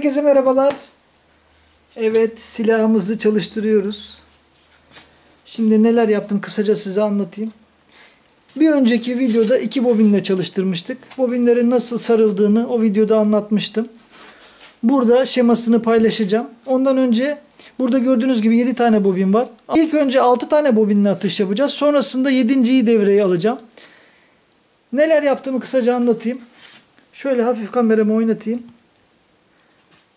Herkese merhabalar. Evet, silahımızı çalıştırıyoruz. Şimdi neler yaptım kısaca size anlatayım. Bir önceki videoda 2 bobinle çalıştırmıştık. Bobinlerin nasıl sarıldığını o videoda anlatmıştım. Burada şemasını paylaşacağım. Ondan önce burada gördüğünüz gibi 7 tane bobin var. İlk önce 6 tane bobinle atış yapacağız. Sonrasında 7.'yi devreye alacağım. Neler yaptığımı kısaca anlatayım. Şöyle hafif kameramı oynatayım.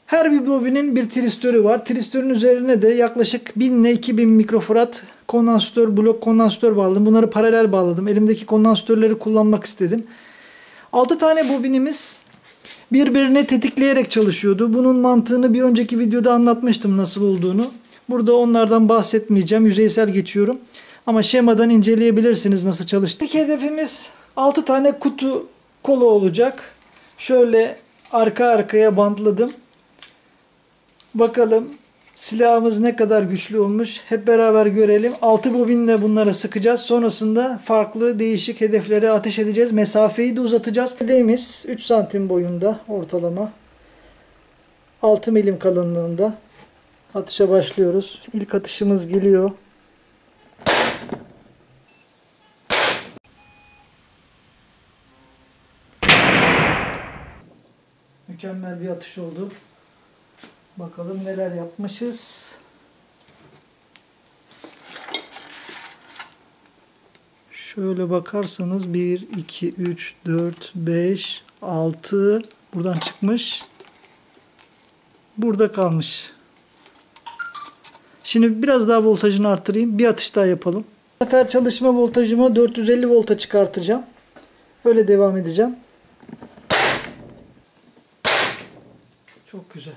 Her bir bobinin bir tristörü var. Tristörün üzerine de yaklaşık 1000 ile 2000 mikrofarad kondansatör, blok kondansatör bağladım. Bunları paralel bağladım. Elimdeki kondansatörleri kullanmak istedim. 6 tane bobinimiz birbirini tetikleyerek çalışıyordu. Bunun mantığını bir önceki videoda anlatmıştım nasıl olduğunu. Burada onlardan bahsetmeyeceğim. Yüzeysel geçiyorum. Ama şemadan inceleyebilirsiniz nasıl çalıştı. İlk hedefimiz 6 tane kutu kolu olacak. Şöyle arka arkaya bantladım. Bakalım silahımız ne kadar güçlü olmuş. Hep beraber görelim. 6 bobinle bunları sıkacağız. Sonrasında farklı değişik hedeflere ateş edeceğiz. Mesafeyi de uzatacağız. Hedefimiz 3 santim boyunda ortalama. 6 milim kalınlığında. Atışa başlıyoruz. İlk atışımız geliyor. Mükemmel bir atış oldu. Bakalım neler yapmışız. Şöyle bakarsanız 1, 2, 3, 4, 5, 6 buradan çıkmış. Burada kalmış. Şimdi biraz daha voltajını artırayım. Bir atış daha yapalım. Bu sefer çalışma voltajımı 450 volta çıkartacağım. Öyle devam edeceğim. Çok güzel.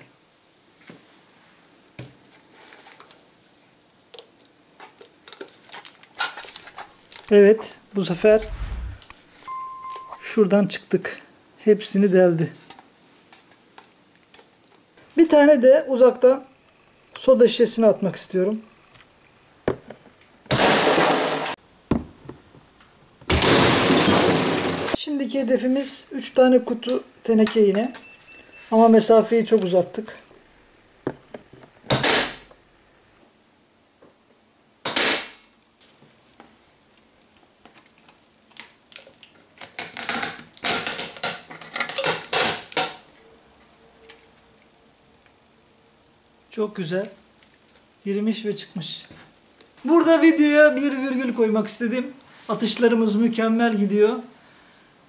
Evet, bu sefer şuradan çıktık. Hepsini deldi. Bir tane de uzaktan soda şişesine atmak istiyorum. Şimdiki hedefimiz 3 tane kutu teneke yine. Ama mesafeyi çok uzattık. Çok güzel. Girmiş ve çıkmış. Burada videoya bir virgül koymak istedim. Atışlarımız mükemmel gidiyor.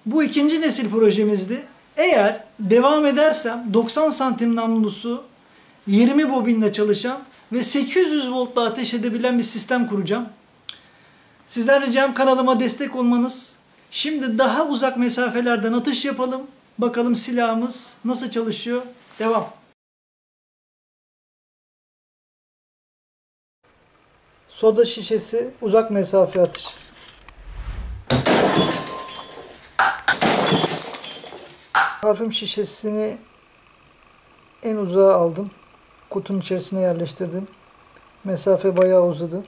Bu ikinci nesil projemizdi. Eğer devam edersem 90 santim namlusu 20 bobinle çalışan ve 800 voltla ateş edebilen bir sistem kuracağım. Sizden ricam kanalıma destek olmanız. Şimdi daha uzak mesafelerden atış yapalım. Bakalım silahımız nasıl çalışıyor. Devam. Soda şişesi uzak mesafe atış. Parfüm şişesini en uzağa aldım. Kutunun içerisine yerleştirdim. Mesafe bayağı uzadı.